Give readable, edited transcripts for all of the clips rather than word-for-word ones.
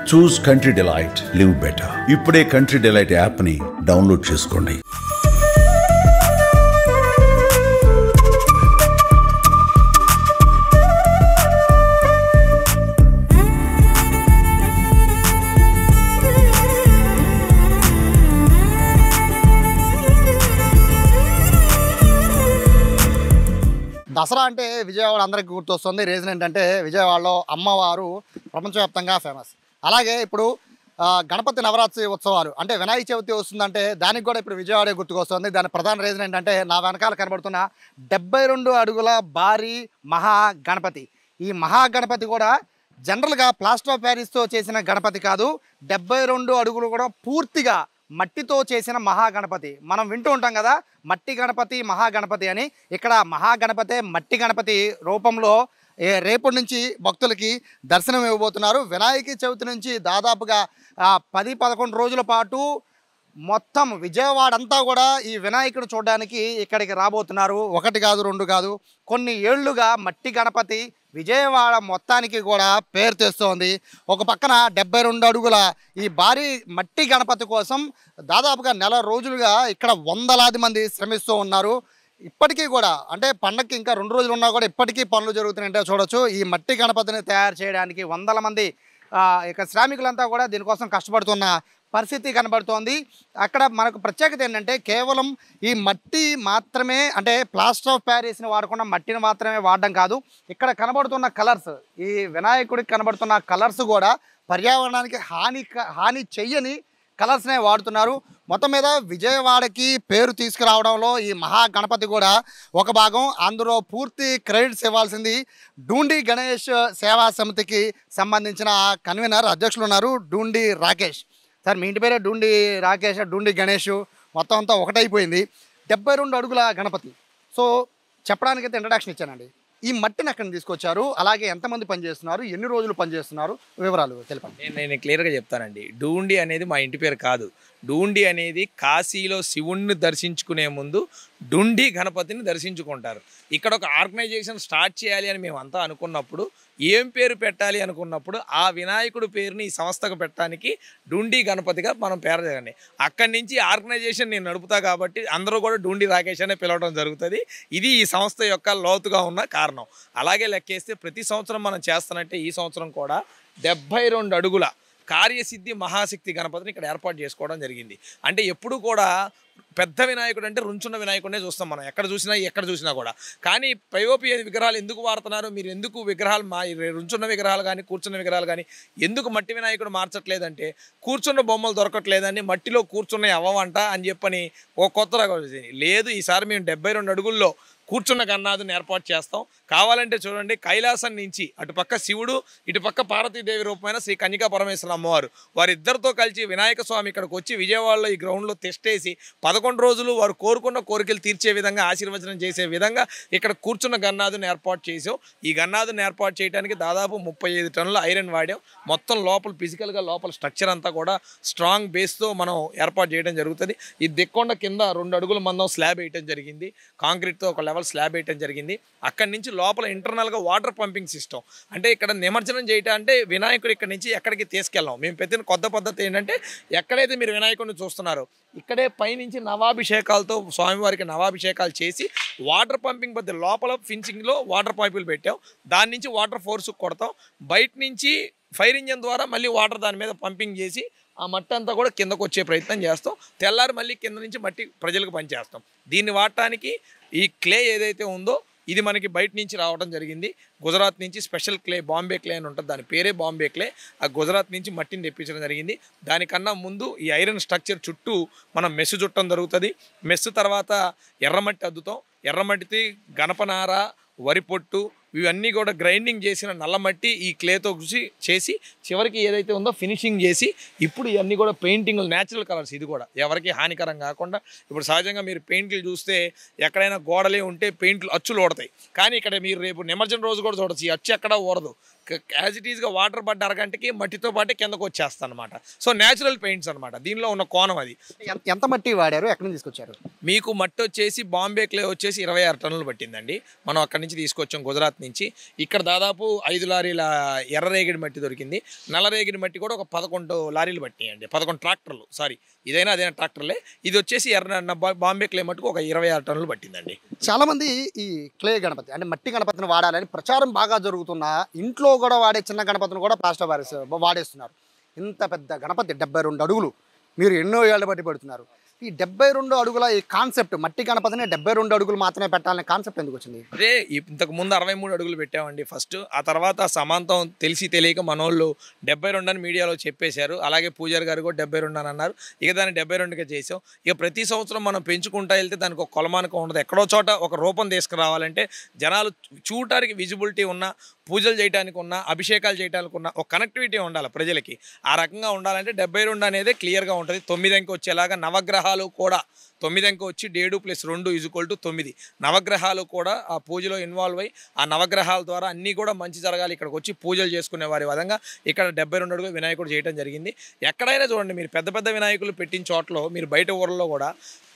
చూస్ country delight, live better. ఇప్పుడే country delight యాప్ని download చేసుకోండి. దసరా అంటే విజయవాడ అందరికీ గుర్తొస్తుంది. రీజన్ ఏంటంటే విజయవాడలో అమ్మవారు ప్రపంచవ్యాప్తంగా ఫేమస్. అలాగే ఇప్పుడు గణపతి నవరాత్రి ఉత్సవాలు అంటే వినాయక చవితి వస్తుందంటే దానికి కూడా ఇప్పుడు విజయవాడే గుర్తుకొస్తుంది. దాని ప్రధాన రీజన్ ఏంటంటే నా వెనకాల కనబడుతున్న 72 అడుగుల భారీ మహాగణపతి. ఈ మహాగణపతి కూడా జనరల్గా ప్లాస్టర్ ఆఫ్ ప్యారిస్తో చేసిన గణపతి కాదు, 72 అడుగులు కూడా పూర్తిగా మట్టితో చేసిన మహాగణపతి. మనం వింటూ ఉంటాం కదా మట్టి గణపతి మహాగణపతి అని. ఇక్కడ మహాగణపతి మట్టి గణపతి రూపంలో రేపటి నుంచి భక్తులకి దర్శనం ఇవ్వబోతున్నారు. వినాయక చవితి నుంచి దాదాపుగా 10-11 రోజుల పాటు మొత్తం విజయవాడ అంతా కూడా ఈ వినాయకుడు చూడడానికి ఇక్కడికి రాబోతున్నారు. 1 కాదు 2 కాదు, కొన్ని ఏళ్లుగా మట్టి గణపతి విజయవాడ మొత్తానికి కూడా పేరు తెస్తోంది. ఒక పక్కన 72 అడుగుల ఈ భారీ మట్టి గణపతి కోసం దాదాపుగా నెల రోజులుగా ఇక్కడ వందలాది మంది శ్రమిస్తూ ఉన్నారు. ఇప్పటికీ కూడా అంటే పండగకి ఇంకా 2 రోజులు ఉన్నా కూడా ఇప్పటికీ పనులు జరుగుతున్నాయంటే చూడొచ్చు. ఈ మట్టి గణపతిని తయారు చేయడానికి వందల మంది ఇక శ్రామికులంతా కూడా దీనికోసం కష్టపడుతున్న పరిస్థితి కనబడుతోంది. అక్కడ మనకు ప్రత్యేకత ఏంటంటే కేవలం ఈ మట్టి మాత్రమే, అంటే ప్లాస్టర్ ఆఫ్ ప్యారిస్ని వాడకుండా మట్టిని మాత్రమే వాడడం కాదు, ఇక్కడ కనబడుతున్న కలర్స్, ఈ వినాయకుడికి కనబడుతున్న కలర్స్ కూడా పర్యావరణానికి హాని చెయ్యని కలర్స్నే వాడుతున్నారు. మొత్తం మీద విజయవాడకి పేరు తీసుకురావడంలో ఈ మహాగణపతి కూడా ఒక భాగం. అందులో పూర్తి క్రెడిట్స్ ఇవ్వాల్సింది డూండి గణేష్ సేవా సమితికి సంబంధించిన కన్వీనర్ అధ్యక్షులు ఉన్నారు డూండి రాకేష్. సార్ మీ ఇంటి పేరే డూండి రాకేష్, డూండి గణేష్, మొత్తం అంతా ఒకటైపోయింది. 72 అడుగుల గణపతి. సో చెప్పడానికైతే ఇంట్రడక్షన్ ఇచ్చానండి. ఈ మట్టిని ఎక్కడ తీసుకొచ్చారు, అలాగే ఎంతమంది పనిచేస్తున్నారు, ఎన్ని రోజులు పనిచేస్తున్నారు, వివరాలు తెలపండి. నేను క్లియర్గా చెప్తానండి. డూండి అనేది మా ఇంటి పేరు కాదు. డూండి అనేది కాశీలో శివుణ్ణి దర్శించుకునే ముందు డుండి గణపతిని దర్శించుకుంటారు. ఇక్కడ ఒక ఆర్గనైజేషన్ స్టార్ట్ చేయాలి అని మేము అంతా అనుకున్నప్పుడు, ఏం పేరు పెట్టాలి అనుకున్నప్పుడు ఆ వినాయకుడి పేరుని ఈ సంస్థకు పెట్టడానికి డుండి గణపతిగా మనం పేరు చేయండి. అక్కడి నుంచి ఆర్గనైజేషన్ నేను నడుపుతా కాబట్టి అందరూ కూడా డూండి రాకేష్ అనే పిలవడం జరుగుతుంది. ఇది ఈ సంస్థ యొక్క లోతుగా ఉన్న కారణం. అలాగే లెక్కేస్తే ప్రతి సంవత్సరం మనం చేస్తానంటే ఈ సంవత్సరం కూడా 72 అడుగుల కార్యసిద్ధి మహాశక్తి గణపతిని ఇక్కడ ఏర్పాటు చేసుకోవడం జరిగింది. అంటే ఎప్పుడు కూడా పెద్ద వినాయకుడు అంటే రుంచున్న వినాయకుడినే చూస్తాం మనం ఎక్కడ చూసినా కూడా. కానీ పైఓపి విగ్రహాలు ఎందుకు వాడుతున్నారు, మీరు ఎందుకు విగ్రహాలు రుంచున్న విగ్రహాలు కానీ కూర్చున్న విగ్రహాలు కానీ ఎందుకు మట్టి వినాయకుడు మార్చట్లేదంటే, కూర్చున్న బొమ్మలు దొరకట్లేదని మట్టిలో కూర్చున్న అవ్వవంట అని చెప్పని ఓ కొత్త రకం లేదు. ఈసారి మేము 72 అడుగుల్లో కూర్చున్న గన్నాథుని ఏర్పాటు చేస్తాం. కావాలంటే చూడండి, కైలాసం నుంచి అటుపక్క శివుడు, ఇటుపక్క పార్వతీదేవి రూపమైన శ్రీ కన్యకా పరమేశ్వర అమ్మవారు, వారిద్దరితో కలిసి వినాయక స్వామి ఇక్కడికి వచ్చి విజయవాడలో ఈ గ్రౌండ్లో తెస్టేసి 11 రోజులు వారు కోరుకున్న కోరికలు తీర్చే విధంగా, ఆశీర్వచనం చేసే విధంగా ఇక్కడ కూర్చున్న గన్నాథుని ఏర్పాటు చేసాం. ఈ గన్నాథుని ఏర్పాటు చేయడానికి దాదాపు 35 టన్నుల ఐరన్ వాడాం. మొత్తం లోపల ఫిజికల్గా లోపల స్ట్రక్చర్ అంతా కూడా స్ట్రాంగ్ బేస్తో మనం ఏర్పాటు చేయడం జరుగుతుంది. ఈ దిక్కొండ కింద 2 అడుగుల మందం స్లాబ్ వేయటం జరిగింది. కాంక్రీట్తో ఒక లెవెల్ స్లాబ్ వేయటం జరిగింది. అక్కడి నుంచి లోపల ఇంటర్నల్గా వాటర్ పంపింగ్ సిస్టమ్, అంటే ఇక్కడ నిమజ్జనం చేయటం అంటే వినాయకుడు ఇక్కడి నుంచి ఎక్కడికి తీసుకెళ్ళాం. మేము పెట్టిన కొత్త పద్ధతి ఏంటంటే, ఎక్కడైతే మీరు వినాయకుడిని చూస్తున్నారో ఇక్కడే పైనుంచి నవాభిషేకాలతో స్వామివారికి నవాభిషేకాలు చేసి వాటర్ పంపింగ్ పద్ధతి లోపల ఫిన్సింగ్లో వాటర్ పైపులు పెట్టాం. దాని నుంచి వాటర్ ఫోర్స్ కొడతాం. బయట నుంచి ఫైర్ ఇంజన్ ద్వారా మళ్ళీ వాటర్ దాని మీద పంపింగ్ చేసి ఆ మట్టి అంతా కూడా కిందకు వచ్చే ప్రయత్నం చేస్తాం. తెల్లారి మళ్ళీ కింద నుంచి మట్టి ప్రజలకు పనిచేస్తాం. దీన్ని వాడటానికి ఈ క్లే ఏదైతే ఉందో ఇది మనకి బయట నుంచి రావడం జరిగింది. గుజరాత్ నుంచి స్పెషల్ క్లే, బాంబే క్లే అని ఉంటుంది, దాని పేరే బాంబే క్లే. ఆ గుజరాత్ నుంచి మట్టిని తెప్పించడం జరిగింది. దానికన్నా ముందు ఈ ఐరన్ స్ట్రక్చర్ చుట్టూ మనం మెస్సు చుట్టడం జరుగుతుంది. మెస్సు తర్వాత ఎర్రమట్టి అద్దుతాం. ఎర్రమట్టికి గణపనార, వరి పొట్టు ఇవన్నీ కూడా గ్రైండింగ్ చేసిన నల్లమట్టి ఈ క్లేతో చేసి చివరికి ఏదైతే ఉందో ఫినిషింగ్ చేసి ఇప్పుడు ఇవన్నీ కూడా పెయింటింగ్లు, న్యాచురల్ కలర్స్. ఇది కూడా ఎవరికి హానికరం కాకుండా, ఇప్పుడు సహజంగా మీరు పెయింట్లు చూస్తే ఎక్కడైనా గోడలే ఉంటే పెయింట్లు అచ్చులు ఓడతాయి. కానీ ఇక్కడ మీరు రేపు నిమజ్జనం రోజు కూడా చూడొచ్చు, ఈ అచ్చు ఎక్కడా ఓడదు. యాజ్ ఇట్ ఈస్గా వాటర్ పడ్డ అరగంటకి మట్టితో పాటు కిందకు వచ్చేస్తాను అనమాట. సో న్యాచురల్ పెయింట్స్ అనమాట, దీనిలో ఉన్న కోణం అది. ఎంత మట్టి వాడారు, ఎక్కడి నుంచి తీసుకొచ్చారు? మీకు మట్టి వచ్చేసి బాంబే క్లే వచ్చేసి 26 టన్నులు పట్టిందండి. మనం అక్కడి నుంచి తీసుకొచ్చాం, గుజరాత్ నుంచి. ఇక్కడ దాదాపు 5 లారీల ఎర్రరేగిడి మట్టి దొరికింది. నల్లరేగిడి మట్టి కూడా ఒక 11 లారీలు పట్టినాయండి, 11 ట్రాక్టర్లు. సారీ, ఇదైనా అదైనా ట్రాక్టర్లే. ఇది వచ్చేసి బాంబే క్లే మట్టుకు ఒక 26 టన్నులు పట్టిందండి. చాలా మంది ఈ క్లే గణపతి అంటే మట్టి గణపతిని వాడాలని ప్రచారం బాగా జరుగుతున్న, ఇంట్లో కూడా వాడే చిన్న గణపతిని కూడా ప్లాస్టర్ వాడేస్తున్నారు. ఇంత పెద్ద గణపతి 72 అడుగులు, మీరు ఎన్నో ఏళ్ళ బట్టి పెడుతున్నారు. ఈ 72 అడుగుల ఈ కాన్సెప్ట్, మట్టి గణపతిని 72 అడుగులు మాత్రమే పెట్టాలనే కాన్సెప్ట్ ఎందుకు వచ్చింది? అదే ఇంతకు ముందు 63 అడుగులు పెట్టామండి ఫస్ట్. ఆ తర్వాత సమాంతం తెలిసి తెలియక మనోళ్ళు 72 అని మీడియాలో చెప్పేశారు. అలాగే పూజారి గారు కూడా 72 అని అన్నారు. ఇక దాన్ని 72గా చేసాం. ఇక ప్రతి సంవత్సరం మనం పెంచుకుంటా వెళ్తే దానికి ఒక కొలమానకం ఉండదు. ఎక్కడో చోట ఒక రూపం తీసుకురావాలంటే జనాలు చూడటానికి విజిబిలిటీ ఉన్న, పూజలు చేయడానికి ఉన్న, అభిషేకాలు చేయడానికి ఉన్న ఒక కనెక్టివిటీ ఉండాలి ప్రజలకి. ఆ రకంగా ఉండాలంటే 72 అనేది క్లియర్గా ఉంటుంది. 9 అంకె వచ్చేలాగా నవగ్రహాలు కూడా 9 అంకె వచ్చి 7 + 2 = 9. నవగ్రహాలు కూడా ఆ పూజలో ఇన్వాల్వ్ అయ్యి ఆ నవగ్రహాల ద్వారా అన్నీ కూడా మంచి జరగాలి, ఇక్కడికి వచ్చి పూజలు చేసుకునే వారి విధంగా ఇక్కడ 72 అడుగు వినాయకుడు చేయడం జరిగింది. ఎక్కడైనా చూడండి, మీరు పెద్ద పెద్ద వినాయకులు పెట్టిన చోట్ల మీరు బయట ఊర్లలో కూడా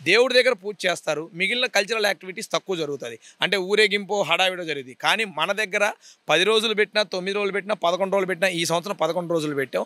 దేవుడి దగ్గర పూజ చేస్తారు, మిగిలిన కల్చరల్ యాక్టివిటీస్ తక్కువ జరుగుతుంది. అంటే ఊరేగింపు హడావిడో జరుగుతుంది. కానీ మన దగ్గర 10 రోజులు పెట్టినా, 9 రోజులు పెట్టినా, 11 రోజులు పెట్టినా, ఈ సంవత్సరం 11 రోజులు పెట్టాం.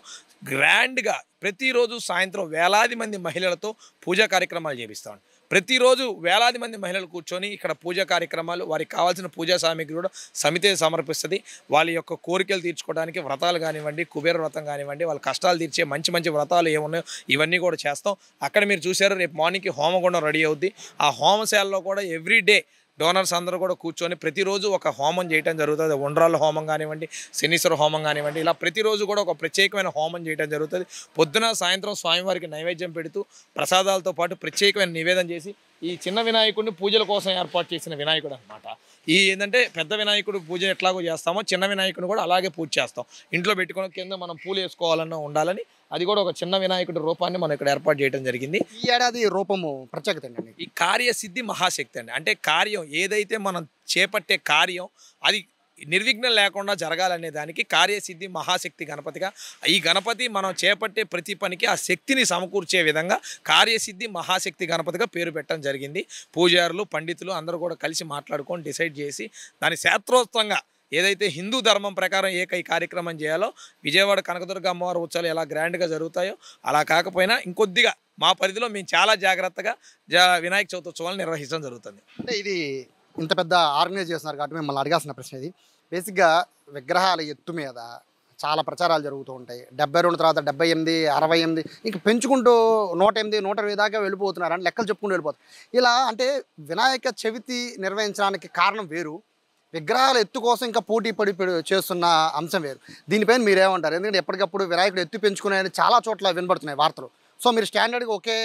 గ్రాండ్గా ప్రతిరోజు సాయంత్రం వేలాది మంది మహిళలతో పూజా కార్యక్రమాలు చేపిస్తాం. ప్రతిరోజు వేలాది మంది మహిళలు కూర్చొని ఇక్కడ పూజా కార్యక్రమాలు, వారికి కావాల్సిన పూజా సామాగ్రి కూడా సమితే సమర్పిస్తుంది. వాళ్ళ యొక్క కోరికలు తీర్చుకోవడానికి వ్రతాలు కానివ్వండి, కుబేర వ్రతం కానివ్వండి, వాళ్ళ కష్టాలు తీర్చే మంచి మంచి వ్రతాలు ఏమున్నాయో ఇవన్నీ కూడా చేస్తాం. అక్కడ మీరు చూసారు, రేపు మార్నింగ్కి హోమగుండం రెడీ అవుద్ది. ఆ హోమశాలలో కూడా ఎవ్రీడే డోనర్స్ అందరూ కూడా కూర్చొని ప్రతిరోజు ఒక హోమం చేయడం జరుగుతుంది. ఉండ్రాళ్ళ హోమం కానివ్వండి, శనీశ్వర హోమం కానివ్వండి, ఇలా ప్రతిరోజు కూడా ఒక ప్రత్యేకమైన హోమం చేయడం జరుగుతుంది. పొద్దున సాయంత్రం స్వామివారికి నైవేద్యం పెడుతూ ప్రసాదాలతో పాటు ప్రత్యేకమైన నివేదన చేసి ఈ చిన్న వినాయకుడిని పూజల కోసం ఏర్పాటు చేసిన వినాయకుడు అనమాట. ఈ ఏంటంటే పెద్ద వినాయకుడు పూజ ఎట్లాగో చేస్తామో చిన్న వినాయకుడిని కూడా అలాగే పూజ చేస్తాం. ఇంట్లో పెట్టుకుని కింద మనం పూలు వేసుకోవాలన్నా ఉండాలని అది కూడా ఒక చిన్న వినాయకుడి రూపాన్ని మనం ఇక్కడ ఏర్పాటు చేయడం జరిగింది. ఈ ఏడాది రూపము ప్రత్యేకత ఏంటండి? ఈ కార్యసిద్ధి మహాశక్తి అండి. అంటే కార్యం ఏదైతే మనం చేపట్టే కార్యం అది నిర్విఘ్నం లేకుండా జరగాలనే దానికి కార్యసిద్ధి మహాశక్తి గణపతిగా, ఈ గణపతి మనం చేపట్టే ప్రతి పనికి ఆ శక్తిని సమకూర్చే విధంగా కార్యసిద్ధి మహాశక్తి గణపతిగా పేరు పెట్టడం జరిగింది. పూజారులు, పండితులు అందరూ కూడా కలిసి మాట్లాడుకొని డిసైడ్ చేసి దాని శాస్త్రోక్తంగా ఏదైతే హిందూ ధర్మం ప్రకారం ఈ కార్యక్రమం చేయాలో, విజయవాడ కనకదుర్గ అమ్మవారి ఉత్సవాలు ఎలా గ్రాండ్గా జరుగుతాయో అలా కాకపోయినా ఇంకొద్దిగా మా పరిధిలో మేము చాలా జాగ్రత్తగా వినాయక చవితి ఉత్సవాలు నిర్వహించడం జరుగుతుంది. అంటే ఇది ఇంత పెద్ద ఆర్గనైజ్ చేస్తున్నారు కాబట్టి మిమ్మల్ని అడగాల్సిన ప్రశ్న ఇది. బేసిక్గా విగ్రహాల ఎత్తు మీద చాలా ప్రచారాలు జరుగుతూ ఉంటాయి. 72 తర్వాత 78, 68 ఇంక పెంచుకుంటూ 108, 120 దాకా వెళ్ళిపోతున్నారు అని లెక్కలు చెప్పుకుంటూ వెళ్ళిపోతారు. ఇలా అంటే వినాయక చవితి నిర్వహించడానికి కారణం వేరు, విగ్రహాల ఎత్తు కోసం ఇంకా పోటీ పడి చేస్తున్న అంశం వేరు. దీనిపైన మీరేమంటారు? ఎందుకంటే ఎప్పటికప్పుడు వినాయకుడు ఎత్తు పెంచుకునే చాలా చోట్ల వినబడుతున్నాయి వార్తలు. సో మీరు స్టాండర్డ్గా ఒకే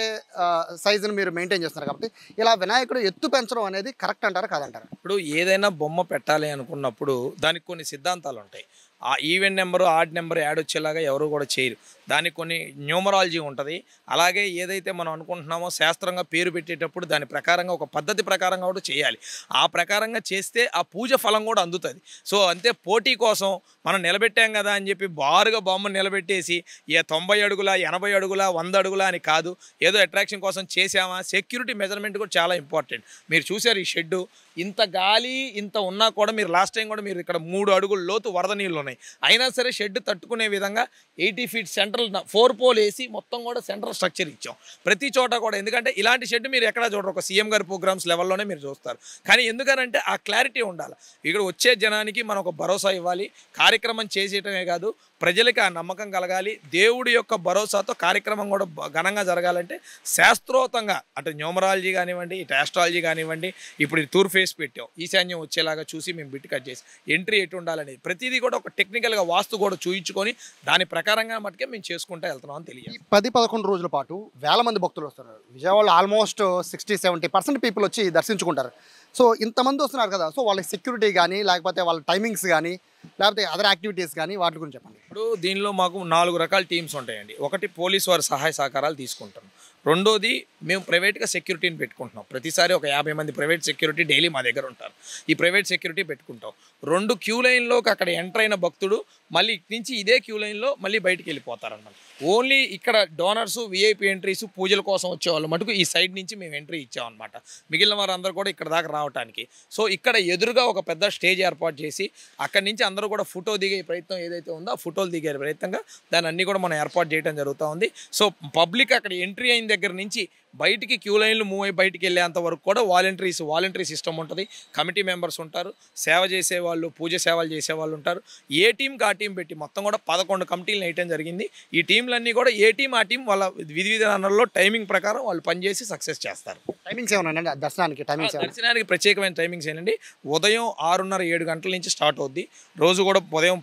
సైజుని మీరు మెయింటైన్ చేస్తున్నారు కాబట్టి ఇలా వినాయకుడు ఎత్తు పెంచడం అనేది కరెక్ట్ అంటారా కాదంటారా? ఇప్పుడు ఏదైనా బొమ్మ పెట్టాలి అనుకున్నప్పుడు దానికి కొన్ని సిద్ధాంతాలు ఉంటాయి. ఆ even number, odd number add వచ్చేలాగా ఎవరు కూడా చేయరు. దానికి కొన్ని న్యూమరాలజీ ఉంటుంది. అలాగే ఏదైతే మనం అనుకుంటున్నామో శాస్త్రంగా పేరు పెట్టేటప్పుడు దాని ప్రకారంగా ఒక పద్ధతి ప్రకారంగా కూడా చేయాలి. ఆ ప్రకారంగా చేస్తే ఆ పూజ ఫలం కూడా అందుతుంది. సో అంతే, పోటీ కోసం మనం నిలబెట్టాం కదా అని చెప్పి బారుగా బొమ్మను నిలబెట్టేసి 90 అడుగుల, 80 అడుగుల, 100 అడుగుల అని కాదు, ఏదో అట్రాక్షన్ కోసం చేసామా. సెక్యూరిటీ మెజర్మెంట్ కూడా చాలా ఇంపార్టెంట్. మీరు చూసారు ఈ షెడ్డు, ఇంత గాలి ఇంత ఉన్నా కూడా మీరు లాస్ట్ టైం కూడా మీరు ఇక్కడ 3 అడుగుల లోతు వరద నీళ్ళు ఉన్నాయి, అయినా సరే షెడ్ తట్టుకునే విధంగా 80 ఫీట్ సెంట్రల్ 4 పోల్ వేసి మొత్తం కూడా సెంట్రల్ స్ట్రక్చర్ ఇచ్చాం ప్రతి చోట కూడా. ఎందుకంటే ఇలాంటి షెడ్ మీరు ఎక్కడ చూడరు, ఒక సీఎం గారి ప్రోగ్రామ్స్ లెవెల్లోనే మీరు చూస్తారు. కానీ ఎందుకనంటే ఆ క్లారిటీ ఉండాలి. ఇక్కడ వచ్చే జనానికి మనం ఒక భరోసా ఇవ్వాలి. కార్యక్రమం చేసేయటమే కాదు, ప్రజలకి ఆ నమ్మకం కలగాలి. దేవుడి యొక్క భరోసాతో కార్యక్రమం కూడా ఘనంగా జరగాలంటే శాస్త్రోతంగా అంటే న్యూమరాలజీ కానివ్వండి, ఇటు ఆస్ట్రాలజీ కానివ్వండి, ఇప్పుడు టూర్ ఫేస్ పెట్టాం, ఈశాన్యం వచ్చేలాగా చూసి మేము బిట్ కట్ చేసి ఎంట్రీ ఎటు ఉండాలనేది ప్రతిదీ కూడా ఒక టెక్నికల్గా వాస్తు కూడా చూయించుకొని దాని ప్రకారంగా మటుకే మేము చేసుకుంటూ వెళ్తున్నాం అని తెలియదు. 10-11 రోజుల పాటు వేల మంది భక్తులు వస్తున్నారు. విజయవాడలో ఆల్మోస్ట్ 60-70% పీపుల్ వచ్చి దర్శించుకుంటారు. సో ఇంతమంది వస్తున్నారు కదా, సో వాళ్ళకి సెక్యూరిటీ కానీ లేకపోతే వాళ్ళ టైమింగ్స్ కానీ లేకపోతే అదర్ యాక్టివిటీస్ కానీ వాటి గురించి చెప్పండి. ఇప్పుడు దీనిలో మాకు 4 రకాల టీమ్స్ ఉంటాయండి. ఒకటి పోలీసు వారి సహాయ సహకారాలు తీసుకుంటాం. రెండోది మేము ప్రైవేట్గా సెక్యూరిటీని పెట్టుకుంటున్నాం. ప్రతిసారి ఒక 50 మంది ప్రైవేట్ సెక్యూరిటీ డైలీ మా దగ్గర ఉంటారు. ఈ ప్రైవేట్ సెక్యూరిటీ పెట్టుకుంటాం. 2 క్యూ లైన్లోకి అక్కడ ఎంటర్ అయిన భక్తుడు మళ్ళీ ఇటు నుంచి ఇదే క్యూ లైన్లో మళ్ళీ బయటికి వెళ్ళిపోతారన్నమాట. ఓన్లీ ఇక్కడ డోనర్స్, విఐపి ఎంట్రీస్, పూజల కోసం వచ్చేవాళ్ళు మటుకు ఈ సైడ్ నుంచి మేము ఎంట్రీ ఇచ్చామన్నమాట. మిగిలిన వారందరూ కూడా ఇక్కడ దాకా రావడానికి. సో ఇక్కడ ఎదురుగా ఒక పెద్ద స్టేజ్ ఏర్పాటు చేసి అక్కడి నుంచి అందరూ కూడా ఫోటో దిగే ప్రయత్నం ఏదైతే ఉందో ఆ ఫోటోలు దిగే ప్రయత్నంగా దాన్ని అన్నీ కూడా మనం ఏర్పాటు చేయడం జరుగుతూ ఉంది. సో పబ్లిక్ అక్కడ ఎంట్రీ అయిన దగ్గర నుంచి బయటికి క్యూ లైన్లు మూవ్ అయ్యి బయటికి వెళ్ళేంత వరకు కూడా వాలంటరీ సిస్టమ్ ఉంటుంది. కమిటీ మెంబర్స్ ఉంటారు, సేవ చేసేవాళ్ళు, పూజ సేవలు చేసేవాళ్ళు ఉంటారు. ఏ టీంకి ఆ టీం పెట్టి మొత్తం కూడా 11 కమిటీలను వేయటం జరిగింది. ఈ టీంలన్నీ కూడా ఏ టీం ఆ టీం వాళ్ళ విధి విధానాల్లో టైమింగ్ ప్రకారం వాళ్ళు పనిచేసి సక్సెస్ చేస్తారు. టైమింగ్స్ ఏమన్నా దర్శనానికి ప్రత్యేకమైన టైమింగ్స్ ఏంటండి, ఉదయం 6:30, 7 గంటల నుంచి స్టార్ట్ అవుద్ది. రోజు కూడా ఉదయం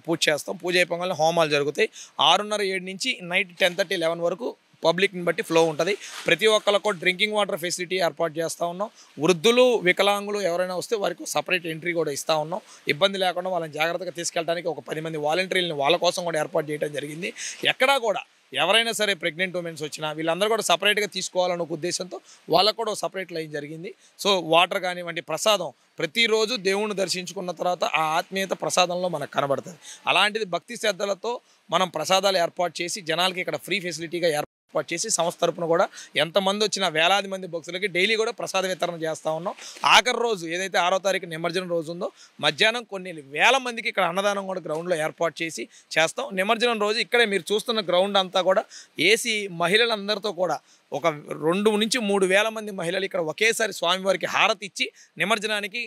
పూజ చేస్తాం. పూజ అయిపోగానే హోమాలు జరుగుతాయి. 6:30, 7 నుంచి నైట్ 10:30, 11 వరకు పబ్లిక్ని బట్టి ఫ్లో ఉంటుంది. ప్రతి ఒక్కరికి డ్రింకింగ్ వాటర్ ఫెసిలిటీ ఏర్పాటు చేస్తూ ఉన్నాం. వృద్ధులు, వికలాంగులు ఎవరైనా వస్తే వారికి సపరేట్ ఎంట్రీ కూడా ఇస్తూ ఉన్నాం. ఇబ్బంది లేకుండా వాళ్ళని జాగ్రత్తగా తీసుకెళ్ళడానికి ఒక 10 మంది వాలంటీర్లను వాళ్ళ కోసం కూడా ఏర్పాటు చేయడం జరిగింది. ఎక్కడా కూడా ఎవరైనా సరే ప్రెగ్నెంట్ ఉమెన్స్ వచ్చినా వీళ్ళందరూ కూడా సపరేట్గా తీసుకోవాలన్న ఒక ఉద్దేశంతో వాళ్ళకు కూడా సపరేట్ లైన్ జరిగింది. సో వాటర్ కానివ్వండి, ప్రసాదం ప్రతిరోజు దేవుణ్ణి దర్శించుకున్న తర్వాత ఆ ఆత్మీయత ప్రసాదంలో మనకు కనబడుతుంది. అలాంటిది భక్తి శ్రద్ధలతో మనం ప్రసాదాలు ఏర్పాటు చేసి జనాలకి ఇక్కడ ఫ్రీ ఫెసిలిటీగా ఏర్పాటు చేసి సంస్థ తరపున కూడా ఎంతమంది వచ్చినా వేలాది మంది భక్తులకి డైలీ కూడా ప్రసాద వితరణ చేస్తూ ఉన్నాం. ఆఖరి రోజు ఏదైతే 6వ తారీఖు నిమజ్జనం రోజు ఉందో మధ్యాహ్నం కొన్ని వేల మందికి ఇక్కడ అన్నదానం కూడా గ్రౌండ్లో ఏర్పాటు చేసి చేస్తాం. నిమజ్జనం రోజు ఇక్కడే మీరు చూస్తున్న గ్రౌండ్ అంతా కూడా ఏసీ మహిళలందరితో కూడా ఒక 2 నుంచి 3 వేల మంది మహిళలు ఇక్కడ ఒకేసారి స్వామివారికి హారతి ఇచ్చి నిమజ్జనానికి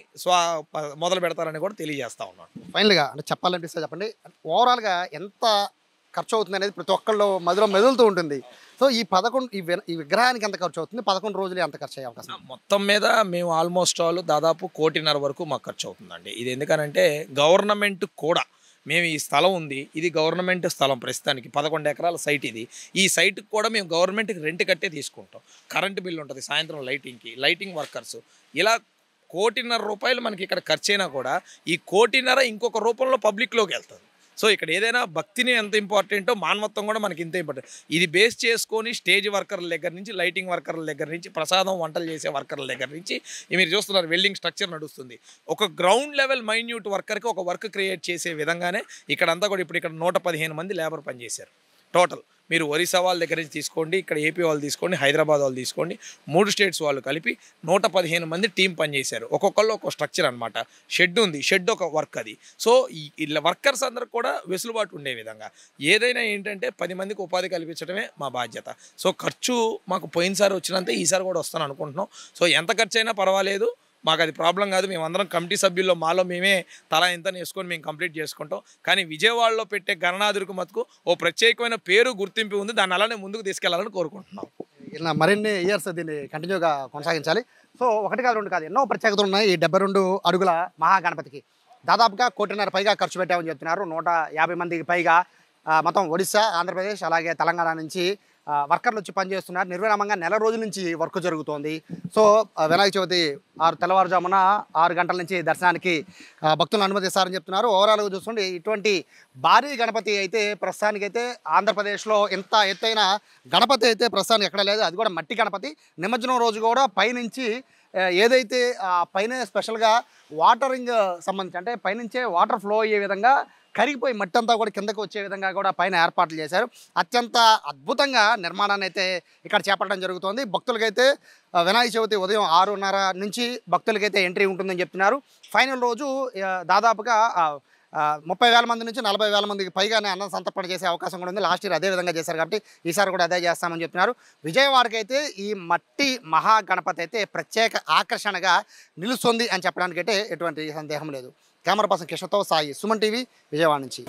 మొదలు పెడతారని కూడా తెలియజేస్తూ ఉన్నాను. ఫైనల్గా అంటే చెప్పాలనిపిస్తే చెప్పండి, ఓవరాల్గా ఎంత ఖర్చు అవుతుంది అనేది ప్రతి ఒక్కళ్ళు మధ్యలో మెదులుతూ ఉంటుంది. సో ఈ విగ్రహానికి ఎంత ఖర్చు అవుతుంది, 11 రోజులు ఎంత ఖర్చు అయ్యే అవకాశం? మొత్తం మీద మేము ఆల్మోస్ట్ దాదాపు 1.5 కోటి వరకు మాకు ఖర్చు అవుతుందండి. ఇది ఎందుకనంటే గవర్నమెంట్ కూడా మేము ఈ స్థలం ఉంది, ఇది గవర్నమెంట్ స్థలం, ప్రస్తుతానికి 11 ఎకరాల సైట్ ఇది. ఈ సైట్కి కూడా మేము గవర్నమెంట్కి రెంట్ కట్టే తీసుకుంటాం. కరెంటు బిల్లు ఉంటుంది, సాయంత్రం లైటింగ్ వర్కర్స్, ఇలా 1.5 కోటి రూపాయలు మనకి ఇక్కడ ఖర్చు అయినా కూడా ఈ 1.5 కోటి ఇంకొక రూపంలో పబ్లిక్లోకి వెళ్తుంది. సో ఇక్కడ ఏదైనా భక్తిని ఎంత ఇంపార్టెంటో మానవత్వం కూడా మనకి ఇంత ఇంపార్టెంట్. ఇది బేస్ చేసుకొని స్టేజ్ వర్కర్ల దగ్గర నుంచి, లైటింగ్ వర్కర్ల దగ్గర నుంచి, ప్రసాదం వంటలు చేసే వర్కర్ల దగ్గర నుంచి, మీరు చూస్తున్నారు వెల్డింగ్ స్ట్రక్చర్ నడుస్తుంది. ఒక గ్రౌండ్ లెవెల్ మైన్యూట్ వర్కర్కి ఒక వర్క్ క్రియేట్ చేసే విధంగానే ఇక్కడంతా కూడా ఇప్పుడు ఇక్కడ 115 మంది లేబర్ పనిచేశారు టోటల్. మీరు ఒరిస్సా వాళ్ళ దగ్గర నుంచి తీసుకోండి, ఇక్కడ ఏపీ వాళ్ళు తీసుకోండి, హైదరాబాద్ వాళ్ళు తీసుకోండి, 3 స్టేట్స్ వాళ్ళు కలిపి 115 మంది టీం పనిచేశారు. ఒక్కొక్కళ్ళు ఒక స్ట్రక్చర్ అనమాట. షెడ్ ఉంది, షెడ్ ఒక వర్క్ అది. సో ఇలా వర్కర్స్ అందరికి కూడా వెసులుబాటు ఉండే విధంగా ఏదైనా ఏంటంటే 10 మందికి ఉపాధి కల్పించడమే మా బాధ్యత. సో ఖర్చు మాకు పోయినసారి వచ్చినంతే ఈసారి కూడా వస్తాను అనుకుంటున్నాం. సో ఎంత ఖర్చు అయినా పర్వాలేదు, మాకు అది ప్రాబ్లం కాదు. మేమందరం కమిటీ సభ్యుల్లో మాలో మేమే తలా ఎంత వేసుకొని మేము కంప్లీట్ చేసుకుంటాం. కానీ విజయవాడలో పెట్టే గణనాథుడికి మటుకు ఓ ప్రత్యేకమైన పేరు, గుర్తింపు ఉంది. దాన్ని అలానే ముందుకు తీసుకెళ్లాలని కోరుకుంటున్నాం. ఇలా మరిన్ని ఇయర్స్ దీన్ని కంటిన్యూగా కొనసాగించాలి. సో 1 కాదు 2 కాదు ఎన్నో ప్రత్యేకతలు ఉన్నాయి ఈ 72 అడుగుల మహాగణపతికి. దాదాపుగా 1.5 కోటి పైగా ఖర్చు పెట్టామని చెప్తున్నారు. 150 మందికి పైగా మొత్తం ఒడిశా, ఆంధ్రప్రదేశ్ అలాగే తెలంగాణ నుంచి వర్కర్లు వచ్చి పనిచేస్తున్నారు. నిర్విరామంగా నెల రోజుల నుంచి వర్క్ జరుగుతోంది. సో వినాయక చవితి తెల్లవారుజామున 6 గంటల నుంచి దర్శనానికి భక్తులను అనుమతిస్తారని చెప్తున్నారు. ఓవరాల్గా చూస్తుంటే ఇటువంటి భారీ గణపతి అయితే ప్రస్తుతానికైతే ఆంధ్రప్రదేశ్లో ఎంత ఎత్తైన గణపతి అయితే ప్రస్తుతానికి ఎక్కడ లేదు. అది కూడా మట్టి గణపతి. నిమజ్జనం రోజు కూడా పైనుంచి ఏదైతే పైన స్పెషల్గా వాటరింగ్ సంబంధించి అంటే పైనుంచే వాటర్ ఫ్లో అయ్యే విధంగా కరిగిపోయి మట్టి అంతా కూడా కిందకు వచ్చే విధంగా కూడా పైన ఏర్పాట్లు చేశారు. అత్యంత అద్భుతంగా నిర్మాణాన్ని అయితే ఇక్కడ చేపట్టడం జరుగుతోంది. భక్తులకైతే వినాయక చవితి ఉదయం 6:30 నుంచి భక్తులకైతే ఎంట్రీ ఉంటుందని చెప్తున్నారు. ఫైనల్ రోజు దాదాపుగా 30,000 మంది నుంచి 40,000 మందికి పైగానే అన్నం సంతర్పణ చేసే అవకాశం కూడా ఉంది. లాస్ట్ ఇయర్ అదే విధంగా చేశారు కాబట్టి ఈసారి కూడా అదే చేస్తామని చెప్తున్నారు. విజయవాడకి అయితే ఈ మట్టి మహాగణపతి అయితే ప్రత్యేక ఆకర్షణగా నిలుస్తుంది అని చెప్పడానికైతే ఎటువంటి సందేహం లేదు. కెమెరా పర్సన్ కిషన్తో సాయి, సుమన్ టీవీ, విజయవాడ నుంచి.